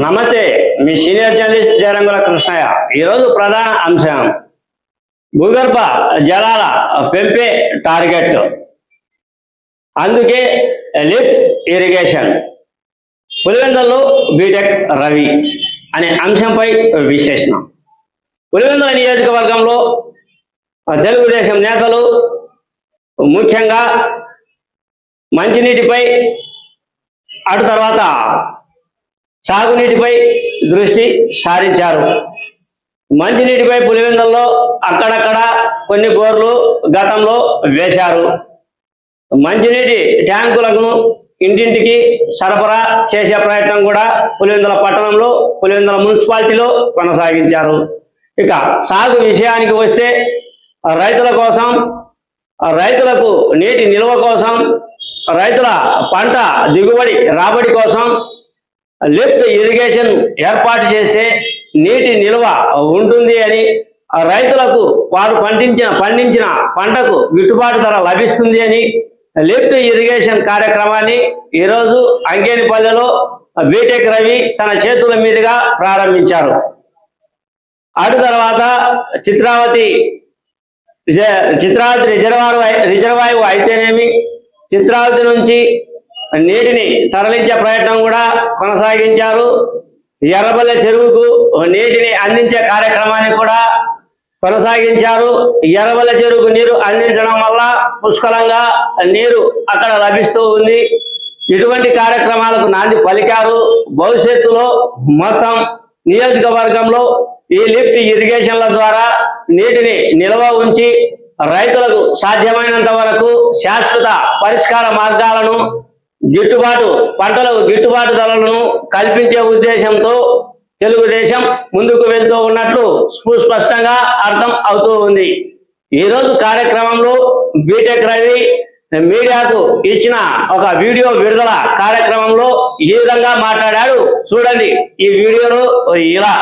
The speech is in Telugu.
నమస్తే, మీ సీనియర్ జర్నలిస్ట్ జయరంగుల కృష్ణయ్య. ఈరోజు ప్రధాన అంశం భూగర్భ జలాల పెంపే టార్గెట్, అందుకే లిఫ్ట్ ఇరిగేషన్, పులివెందులలో బీటెక్ రవి అనే అంశంపై విశ్లేషణ. పులివెందుల నియోజకవర్గంలో తెలుగుదేశం నేతలు ముఖ్యంగా మంచినీటిపై, అటు తర్వాత సాగునీటిపై దృష్టి సారించారు. మంచినీటిపై పులివెందులలో అక్కడక్కడ కొన్ని బోర్లు గతంలో వేశారు. మంచినీటి ట్యాంకులను ఇంటింటికి సరఫరా చేసే ప్రయత్నం కూడా పులివెందుల పట్టణంలో, పులివెందుల మున్సిపాలిటీలో కొనసాగించారు. ఇక సాగు విషయానికి వస్తే రైతుల కోసం, రైతులకు నీటి నిల్వ కోసం, రైతుల పంట దిగుబడి రాబడి కోసం లిఫ్ట్ ఇరిగేషన్ ఏర్పాటు చేస్తే నీటి నిల్వ ఉంటుంది అని, రైతులకు వారు పండించిన పంటకు గిట్టుబాటు ధర లభిస్తుంది అని లిఫ్ట్ ఇరిగేషన్ కార్యక్రమాన్ని ఈరోజు అంకేనిపల్లెలో బీటెక్ రవి తన చేతుల మీదుగా ప్రారంభించారు. అటు తర్వాత చిత్రావతి రిజర్వాయర్ అయితేనేమి, చిత్రావతి నుంచి నీటిని తరలించే ప్రయత్నం కూడా కొనసాగించారు. ఎర్రబల్లె చెరువుకు నీటిని అందించే కార్యక్రమాన్ని కూడా కొనసాగించారు. ఎర్రబల్లె చెరువుకు నీరు అందించడం వల్ల పుష్కలంగా నీరు అక్కడ లభిస్తూ ఉంది. ఇటువంటి కార్యక్రమాలకు నాంది పలికారు. భవిష్యత్తులో మొత్తం నియోజకవర్గంలో ఈ లిఫ్ట్ ఇరిగేషన్ల ద్వారా నీటిని నిల్వ ఉంచి రైతులకు సాధ్యమైనంత వరకు శాశ్వత పరిష్కార మార్గాలను, పంటలకు గిట్టుబాటు ధరలను కల్పించే ఉద్దేశంతో తెలుగుదేశం ముందుకు వెళ్తూ ఉన్నట్లు సుస్పష్టంగా అర్థం అవుతూ ఉంది. ఈరోజు కార్యక్రమంలో బీటెక్ రవి మీడియాకు ఇచ్చిన ఒక వీడియో విడుదల కార్యక్రమంలో ఈ విధంగా మాట్లాడాడు. చూడండి ఈ వీడియోలో. ఇలా